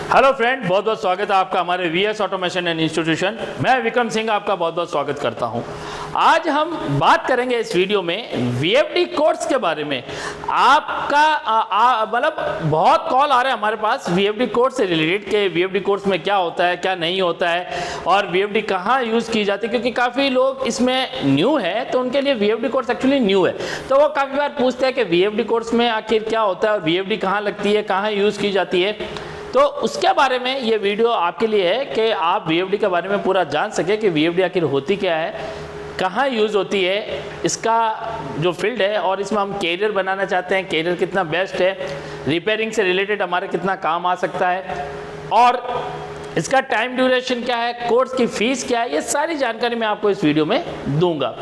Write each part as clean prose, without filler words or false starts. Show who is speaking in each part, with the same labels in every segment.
Speaker 1: Hello friend, बहुत बहुत स्वागत है आपका हमारे वीएस ऑटोमेशन एंड इंस्टीट्यूशन। मैं विक्रम सिंह आपका बहुत बहुत स्वागत करता हूं। आज हम बात करेंगे इस वीडियो में वीएफडी कोर्स के बारे में। आपका मतलब बहुत कॉल आ रहे हैं हमारे पास वीएफडी कोर्स से रिलेटेड के वीएफडी कोर्स में क्या होता है, क्या नहीं होता है और वीएफडी कहाँ यूज़ की जाती है, क्योंकि काफ़ी लोग इसमें न्यू है तो उनके लिए वीएफडी कोर्स एक्चुअली न्यू है। तो वो काफ़ी बार पूछते हैं कि वीएफडी कोर्स में आखिर क्या होता है और वीएफडी कहाँ लगती है, कहाँ यूज़ की जाती है। तो उसके बारे में ये वीडियो आपके लिए है कि आप वीएफडी के बारे में पूरा जान सके कि वीएफडी आखिर होती क्या है, कहाँ यूज़ होती है, इसका जो फील्ड है और इसमें हम कैरियर बनाना चाहते हैं, कैरियर कितना बेस्ट है, रिपेयरिंग से रिलेटेड हमारे कितना काम आ सकता है और इसका टाइम ड्यूरेशन क्या है, कोर्स की फ़ीस क्या है, ये सारी जानकारी मैं आपको इस वीडियो में दूंगा।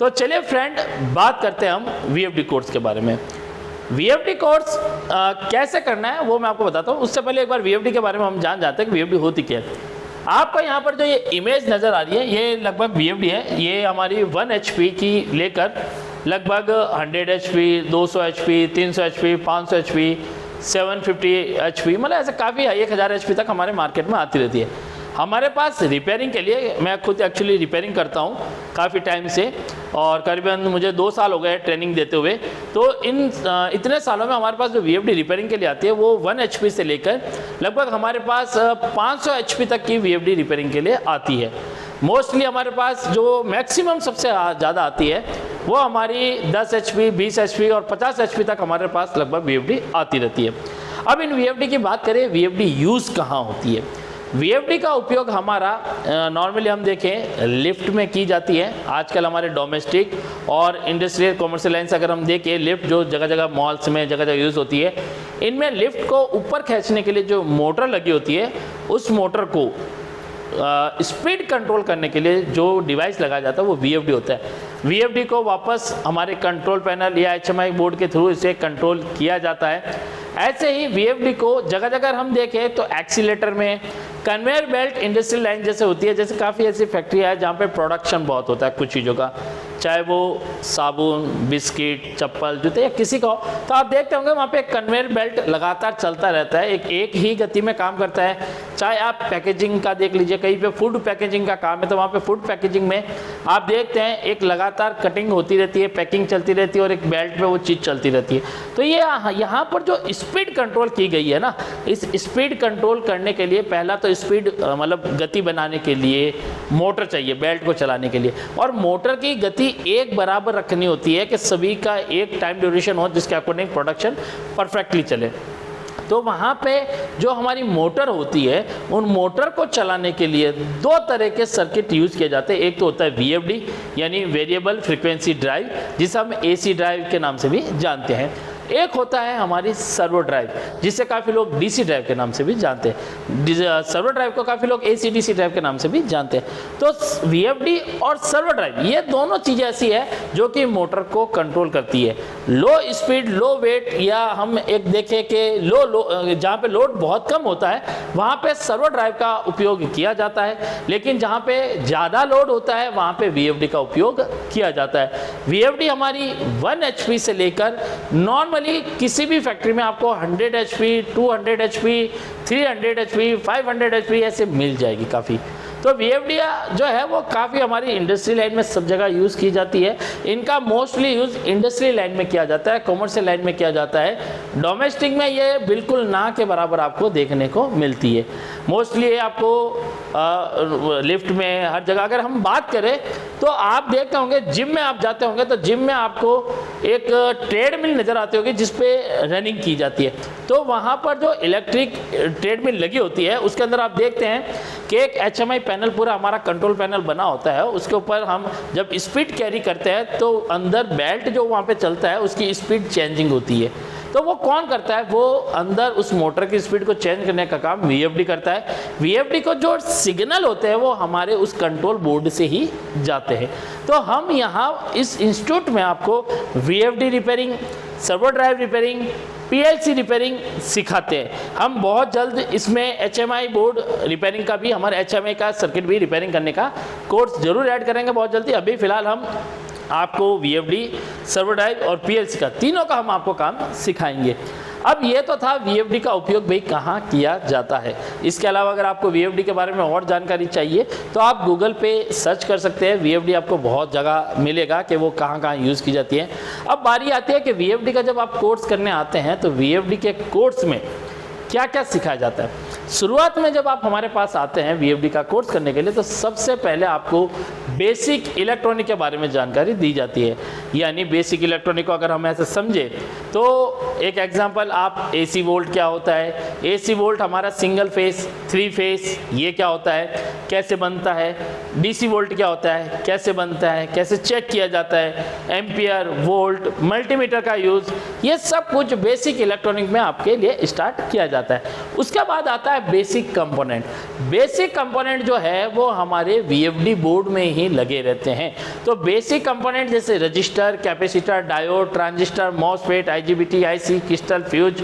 Speaker 1: तो चलिए फ्रेंड, बात करते हैं हम वीएफडी कोर्स के बारे में। वीएफडी कोर्स कैसे करना है वो मैं आपको बताता हूँ। उससे पहले एक बार वीएफडी के बारे में हम जान जाते हैं कि वीएफडी होती क्या है। आपको यहाँ पर जो ये इमेज नज़र आ रही है ये लगभग वीएफडी है। ये हमारी 1 HP की लेकर लगभग 100 HP, 200 HP, 300 HP, 500 HP, 750 HP, मतलब ऐसे काफ़ी 1000 HP तक हमारे मार्केट में आती रहती है। हमारे पास रिपेयरिंग के लिए, मैं खुद एक्चुअली रिपेयरिंग करता हूँ काफ़ी टाइम से और करीबन मुझे 2 साल हो गए ट्रेनिंग देते हुए। तो इतने सालों में हमारे पास जो वीएफडी रिपेयरिंग के लिए आती है वो 1 HP से लेकर लगभग हमारे पास 500 HP तक की वीएफडी रिपेयरिंग के लिए आती है। मोस्टली हमारे पास जो मैक्सिमम सबसे ज़्यादा आती है वो हमारी 10 HP, 20 HP और 50 HP तक हमारे पास लगभग वीएफडी आती रहती है। अब इन वीएफडी की बात करें, वीएफडी यूज़ कहाँ होती है। वीएफडी का उपयोग हमारा नॉर्मली हम देखें लिफ्ट में की जाती है। आजकल हमारे डोमेस्टिक और इंडस्ट्रियल कॉमर्शियल लाइन्स अगर हम देखें, लिफ्ट जो जगह जगह मॉल्स में जगह जगह यूज़ होती है, इनमें लिफ्ट को ऊपर खींचने के लिए जो मोटर लगी होती है उस मोटर को स्पीड कंट्रोल करने के लिए जो डिवाइस लगाया जाता है वो वीएफडी होता है। वीएफडी को वापस हमारे कंट्रोल पैनल या एचएमआई बोर्ड के थ्रू इसे कंट्रोल किया जाता है। ऐसे ही वीएफडी को जगह जगह हम देखें तो एक्सीलेटर में, कन्वेयर बेल्ट इंडस्ट्रियल लाइन जैसे होती है, जैसे काफ़ी ऐसी फैक्ट्री है जहाँ पे प्रोडक्शन बहुत होता है कुछ चीज़ों का, चाहे वो साबुन, बिस्किट, चप्पल, जूते या किसी का हो, तो आप देखते होंगे वहाँ पे एक कन्वेयर बेल्ट लगातार चलता रहता है, एक ही गति में काम करता है। चाहे आप पैकेजिंग का देख लीजिए, कहीं पे फूड पैकेजिंग का काम है तो वहाँ पे फूड पैकेजिंग में आप देखते हैं एक लगातार कटिंग होती रहती है, पैकिंग चलती रहती है और एक बेल्ट पे वो चीज़ चलती रहती है। तो ये यहाँ पर जो स्पीड कंट्रोल की गई है ना, इस स्पीड कंट्रोल करने के लिए पहला तो स्पीड मतलब गति बनाने के लिए मोटर चाहिए बेल्ट को चलाने के लिए, और मोटर की गति एक बराबर रखनी होती है कि सभी का एक टाइम ड्यूरेशन हो जिसके अकॉर्डिंग प्रोडक्शन परफेक्टली चले। तो वहाँ पे जो हमारी मोटर होती है उन मोटर को चलाने के लिए 2 तरह के सर्किट यूज़ किए जाते हैं। एक तो होता है वीएफडी यानी वेरिएबल फ्रीक्वेंसी ड्राइव, जिसे हम एसी ड्राइव के नाम से भी जानते हैं। एक होता है हमारी सर्वो ड्राइव, जिसे काफ़ी लोग डीसी ड्राइव के नाम से भी जानते हैं। सर्वो ड्राइव को काफ़ी लोग एसी डीसी ड्राइव के नाम से भी जानते हैं। तो वीएफडी और सर्वो ड्राइव ये दोनों चीज़ें ऐसी है जो कि मोटर को कंट्रोल करती है। लो स्पीड, लो वेट, या हम एक देखें कि लो जहाँ पे लोड बहुत कम होता है वहाँ पे सर्वो ड्राइव का उपयोग किया जाता है, लेकिन जहाँ पे ज़्यादा लोड होता है वहाँ पे वीएफडी का उपयोग किया जाता है। वीएफडी हमारी 1 HP से लेकर नॉर्मली किसी भी फैक्ट्री में आपको 100 HP, 200 HP, 300 HP, 500 HP ऐसे मिल जाएगी काफ़ी। तो वीएफडी जो है वो काफ़ी हमारी इंडस्ट्री लाइन में सब जगह यूज़ की जाती है। इनका मोस्टली यूज़ इंडस्ट्री लाइन में किया जाता है, कॉमर्शियल लाइन में किया जाता है। डोमेस्टिक में ये बिल्कुल ना के बराबर आपको देखने को मिलती है। मोस्टली ये आपको लिफ्ट में हर जगह, अगर हम बात करें तो आप देखते होंगे जिम में आप जाते होंगे तो जिम में आपको एक ट्रेडमिल नज़र आती होगी जिसपे रनिंग की जाती है। तो वहाँ पर जो इलेक्ट्रिक ट्रेडमिल लगी होती है उसके अंदर आप देखते हैं कि एक एचएमआई पैनल पूरा हमारा कंट्रोल पैनल बना होता है। उसके ऊपर हम जब स्पीड कैरी करते हैं तो अंदर बेल्ट जो वहाँ पे चलता है उसकी स्पीड चेंजिंग होती है। तो वो कौन करता है? वो अंदर उस मोटर की स्पीड को चेंज करने का काम वीएफडी करता है। वीएफडी को जो सिग्नल होते हैं वो हमारे उस कंट्रोल बोर्ड से ही जाते हैं। तो हम यहाँ इस इंस्टीट्यूट में आपको VFD repairing, servo drive repairing, PLC repairing सिखाते हैं। हम बहुत जल्द इसमें एचएमआई बोर्ड रिपेयरिंग का भी, हमारे एचएमआई का सर्किट भी रिपेयरिंग करने का कोर्स जरूर ऐड करेंगे बहुत जल्दी। अभी फिलहाल हम आपको वीएफडी, सर्वो ड्राइव और पीएलसी का तीनों का हम आपको काम सिखाएंगे। अब ये तो था VFD का उपयोग भाई कहाँ किया जाता है। इसके अलावा अगर आपको VFD के बारे में और जानकारी चाहिए तो आप गूगल पे सर्च कर सकते हैं, VFD आपको बहुत जगह मिलेगा कि वो कहाँ कहाँ यूज़ की जाती है। अब बारी आती है कि VFD का जब आप कोर्स करने आते हैं तो VFD के कोर्स में क्या क्या सिखाया जाता है। शुरुआत में जब आप हमारे पास आते हैं VFD का कोर्स करने के लिए तो सबसे पहले आपको बेसिक इलेक्ट्रॉनिक के बारे में जानकारी दी जाती है। यानी बेसिक इलेक्ट्रॉनिक को अगर हम ऐसे समझे तो एक एग्जांपल आप AC वोल्ट क्या होता है, AC वोल्ट हमारा सिंगल फेस 3 फेस ये क्या होता है, कैसे बनता है, DC वोल्ट क्या होता है, कैसे बनता है, कैसे चेक किया जाता है, एम्पियर वोल्ट, मल्टीमीटर का यूज़, ये सब कुछ बेसिक इलेक्ट्रॉनिक में आपके लिए स्टार्ट किया जाता है। उसके बाद आता है बेसिक कंपोनेंट। बेसिक कंपोनेंट जो है वो हमारे VFD बोर्ड में ही लगे रहते हैं। तो बेसिक कंपोनेंट जैसे resistor, capacitor, diode, transistor, MOSFET, IGBT, IC, crystal, fuse,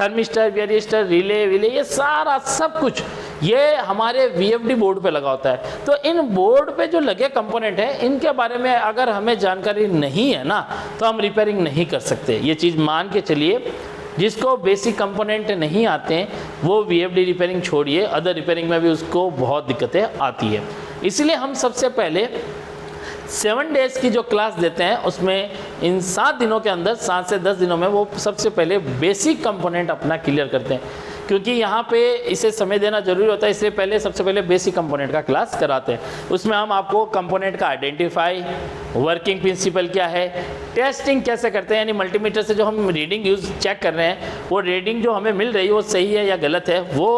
Speaker 1: thermistor, varistor, relay विले, ये सारा सब कुछ ये हमारे VFD बोर्ड पे लगा होता है। तो इन बोर्ड पे जो लगे कंपोनेंट है इनके बारे में अगर हमें जानकारी नहीं है ना तो हम रिपेयरिंग नहीं कर सकते। ये चीज़ मान के चलिए, जिसको बेसिक कंपोनेंट नहीं आते हैं वो VFD रिपेयरिंग छोड़िए, अदर रिपेयरिंग में भी उसको बहुत दिक्कतें आती है। इसलिए हम सबसे पहले 7 डेज़ की जो क्लास देते हैं उसमें इन 7 दिनों के अंदर 7 से 10 दिनों में वो सबसे पहले बेसिक कंपोनेंट अपना क्लियर करते हैं, क्योंकि यहाँ पे इसे समय देना जरूरी होता है। इसलिए पहले सबसे पहले बेसिक कंपोनेंट का क्लास कराते हैं। उसमें हम आपको कंपोनेंट का आइडेंटिफाई, वर्किंग प्रिंसिपल क्या है, टेस्टिंग कैसे करते हैं, यानी मल्टीमीटर से जो हम रीडिंग चेक कर रहे हैं वो रीडिंग जो हमें मिल रही है वो सही है या गलत है वो,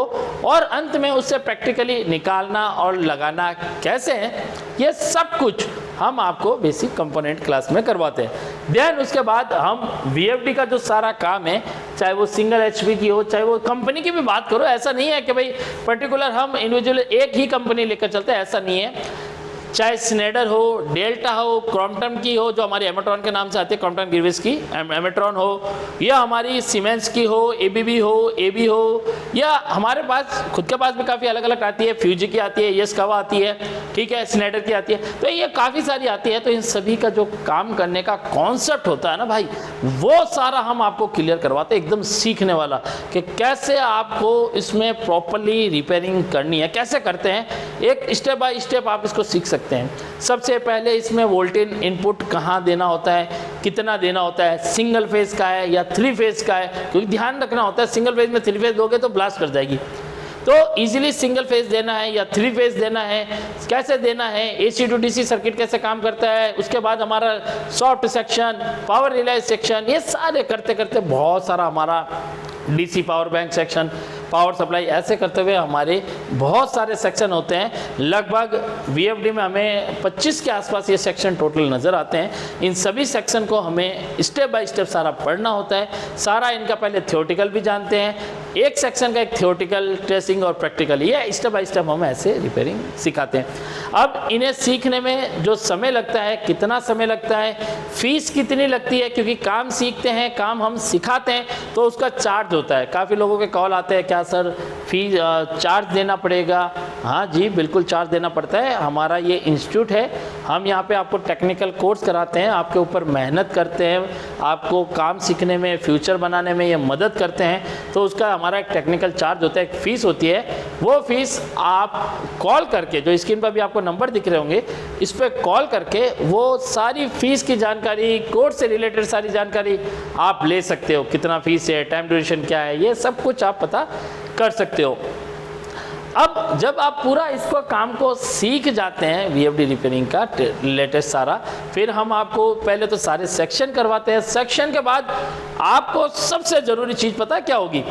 Speaker 1: और अंत में उससे प्रैक्टिकली निकालना और लगाना कैसे है, ये सब कुछ हम आपको बेसिक कंपोनेंट क्लास में करवाते हैं। देन उसके बाद हम VFD का जो सारा काम है, चाहे वो सिंगल HP की हो, चाहे वो कंपनी की भी बात करो, ऐसा नहीं है कि भाई पर्टिकुलर हम इंडिविजुअल एक ही कंपनी लेकर चलते हैं, ऐसा नहीं है। चाहे स्नेडर हो, डेल्टा हो, क्रॉम्पटन की हो जो हमारी एमेट्रॉन के नाम से आती है, क्रॉम्पटन गिरविस की एमेट्रॉन हो, या हमारी सीमेंस की हो, ABB हो, AB हो, या हमारे पास खुद के पास भी काफ़ी अलग अलग आती है, फ्यूजी की आती है, यस्कावा आती है, ठीक है, स्नेडर की आती है, तो ये काफ़ी सारी आती है। तो इन सभी का जो काम करने का कॉन्सेप्ट होता है ना भाई, वो सारा हम आपको क्लियर करवाते हैं, एकदम सीखने वाला कि कैसे आपको इसमें प्रॉपरली रिपेयरिंग करनी है, कैसे करते हैं, एक स्टेप बाय स्टेप आप इसको सीख सकते हैं। सबसे पहले इसमें वोल्टेज इनपुट कहाँ देना होता है, कितना देना होता है, सिंगल फेज का है या 3 फेज का है, क्योंकि ध्यान रखना होता है सिंगल फेज में 3 फेज दोगे तो ब्लास्ट कर जाएगी। तो इजीली सिंगल फेज देना है या 3 फेज देना है, कैसे देना है, AC to DC सर्किट कैसे काम करता है, उसके बाद हमारा soft section, power relay section, ये सारे करते करते बहुत सारा हमारा DC power bank section, power supply, ऐसे करते हुए हमारे बहुत सारे सेक्शन होते हैं। लगभग VFD में हमें 25 के आसपास ये सेक्शन टोटल नज़र आते हैं। इन सभी सेक्शन को हमें स्टेप बाय स्टेप सारा पढ़ना होता है। सारा इनका पहले थ्योरेटिकल भी जानते हैं, एक सेक्शन का एक थ्योरेटिकल, ट्रेसिंग और प्रैक्टिकल, ये स्टेप बाय स्टेप हम ऐसे रिपेयरिंग सिखाते हैं। अब इन्हें सीखने में जो समय लगता है, कितना समय लगता है, फीस कितनी लगती है, क्योंकि काम सीखते हैं, काम हम सिखाते हैं तो उसका चार्ज होता है। काफ़ी लोगों के कॉल आते हैं, क्या सर फीस चार्ज देना पड़ेगा? हाँ जी, बिल्कुल चार्ज देना पड़ता है। हमारा ये इंस्टीट्यूट है, हम यहाँ पे आपको टेक्निकल कोर्स कराते हैं, आपके ऊपर मेहनत करते हैं, आपको काम सीखने में, फ्यूचर बनाने में ये मदद करते हैं। तो उसका हमारा एक टेक्निकल चार्ज होता है, एक फ़ीस होती है। वो फीस आप कॉल करके, जो स्क्रीन पर भी आपको नंबर दिख रहे होंगे, इस पर कॉल करके वो सारी फीस की जानकारी, कोर्स से रिलेटेड सारी जानकारी आप ले सकते हो। कितना फीस है, टाइम ड्यूरेशन क्या है, ये सब कुछ आप पता कर सकते हो। अब जब आप पूरा इसको काम को सीख जाते हैं, VFD रिपेयरिंग का लेटेस्ट सारा, फिर हम आपको पहले तो सारे सेक्शन करवाते हैं। सेक्शन के बाद आपको सबसे ज़रूरी चीज़ पता है क्या होगी?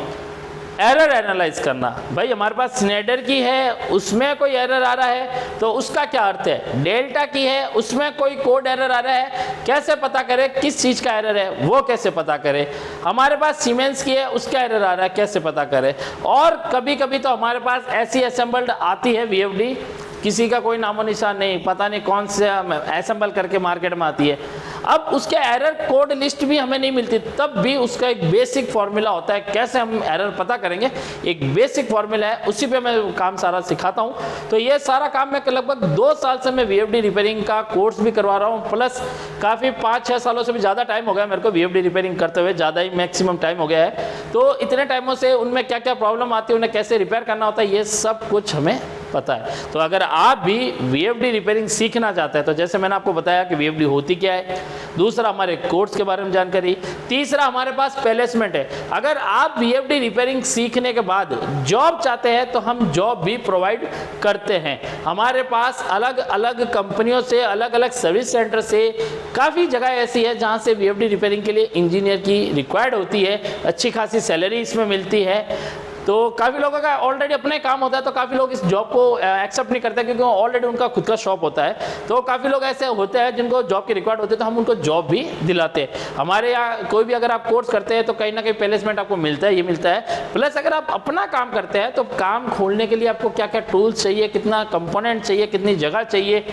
Speaker 1: एरर एनालाइज करना। भाई हमारे पास स्नेडर की है, उसमें कोई एरर आ रहा है तो उसका क्या अर्थ है, डेल्टा की है, उसमें कोई कोड एरर आ रहा है, कैसे पता करें किस चीज़ का एरर है, वो कैसे पता करें। हमारे पास सीमेंस की है, उसका एरर आ रहा है, कैसे पता करें। और कभी कभी तो हमारे पास ऐसी असेंबल्ड आती है VFD, किसी का कोई नामो निशान नहीं, पता नहीं कौन से असेंबल करके मार्केट में आती है। अब उसके एरर कोड लिस्ट भी हमें नहीं मिलती, तब भी उसका एक बेसिक फॉर्मूला होता है, कैसे हम एरर पता करेंगे, एक बेसिक फॉर्मूला है, उसी पे मैं काम सारा सिखाता हूँ। तो ये सारा काम मैं लगभग 2 साल से मैं VFD रिपेयरिंग का कोर्स भी करवा रहा हूँ, प्लस काफ़ी 5-6 सालों से भी ज़्यादा टाइम हो गया मेरे को VFD रिपेयरिंग करते हुए, ज़्यादा ही मैक्सिमम टाइम हो गया है। तो इतने टाइमों से उनमें क्या क्या प्रॉब्लम आती है, उन्हें कैसे रिपेयर करना होता है, ये सब कुछ हमें पता है। तो अगर आप भी VFD रिपेयरिंग सीखना चाहते हैं तो जैसे मैंने आपको बताया कि VFD होती क्या है, दूसरा हमारे कोर्स के बारे में जानकारी, तीसरा हमारे पास प्लेसमेंट है। अगर आप VFD रिपेयरिंग सीखने के बाद जॉब चाहते हैं तो हम जॉब भी प्रोवाइड करते हैं। हमारे पास अलग अलग कंपनियों से, अलग अलग सर्विस सेंटर से, काफ़ी जगह ऐसी है जहाँ से VFD रिपेयरिंग के लिए इंजीनियर की रिक्वायर्ड होती है, अच्छी खासी सैलरी इसमें मिलती है। तो काफ़ी लोगों का ऑलरेडी अपने काम होता है, तो काफ़ी लोग इस जॉब को एक्सेप्ट नहीं करते क्योंकि ऑलरेडी उनका खुद का शॉप होता है। तो काफ़ी लोग ऐसे होते हैं जिनको जॉब की रिक्वायर्ड होती है, तो हम उनको जॉब भी दिलाते हैं। हमारे यहाँ कोई भी अगर आप कोर्स करते हैं तो कहीं ना कहीं प्लेसमेंट आपको मिलता है, ये मिलता है। प्लस अगर आप अपना काम करते हैं तो काम खोलने के लिए आपको क्या क्या टूल्स चाहिए, कितना कंपोनेंट चाहिए, कितनी जगह चाहिए,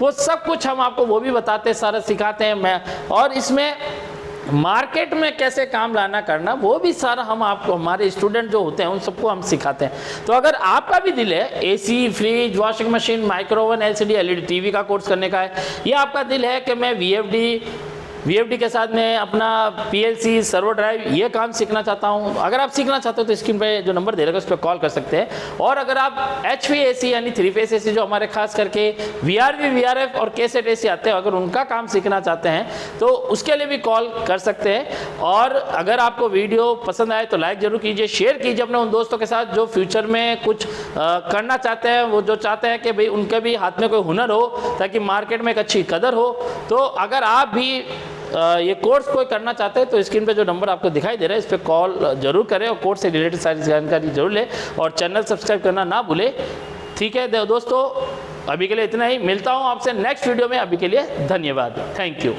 Speaker 1: वो सब कुछ हम आपको वो भी बताते हैं, सारा सिखाते हैं मैं। और इसमें मार्केट में कैसे काम लाना करना, वो भी सारा हम आपको, हमारे स्टूडेंट जो होते हैं उन सबको हम सिखाते हैं। तो अगर आपका भी दिल है AC, fridge, washing machine, microwave, LCD, LED TV का कोर्स करने का है, ये आपका दिल है कि मैं VFD के साथ में अपना PLC, सर्वो ड्राइव, ये काम सीखना चाहता हूँ, अगर आप सीखना चाहते हो तो स्क्रीन पे जो नंबर दे रखा है उस पर कॉल कर सकते हैं। और अगर आप HVAC यानी 3 फेस AC जो हमारे खास करके VRV, VRF और कैसेट AC आते हैं, अगर उनका काम सीखना चाहते हैं तो उसके लिए भी कॉल कर सकते हैं। और अगर आपको वीडियो पसंद आए तो लाइक जरूर कीजिए, शेयर कीजिए अपने उन दोस्तों के साथ जो फ्यूचर में कुछ करना चाहते हैं, वो जो चाहते हैं कि भाई उनके भी हाथ में कोई हुनर हो ताकि मार्केट में एक अच्छी कदर हो। तो अगर आप भी ये कोर्स कोई करना चाहते हैं तो स्क्रीन पे जो नंबर आपको दिखाई दे रहा है इस पर कॉल जरूर करें और कोर्स से रिलेटेड सारी जानकारी जरूर लें और चैनल सब्सक्राइब करना ना भूलें। ठीक है दोस्तों, अभी के लिए इतना ही, मिलता हूँ आपसे नेक्स्ट वीडियो में। अभी के लिए धन्यवाद, थैंक यू।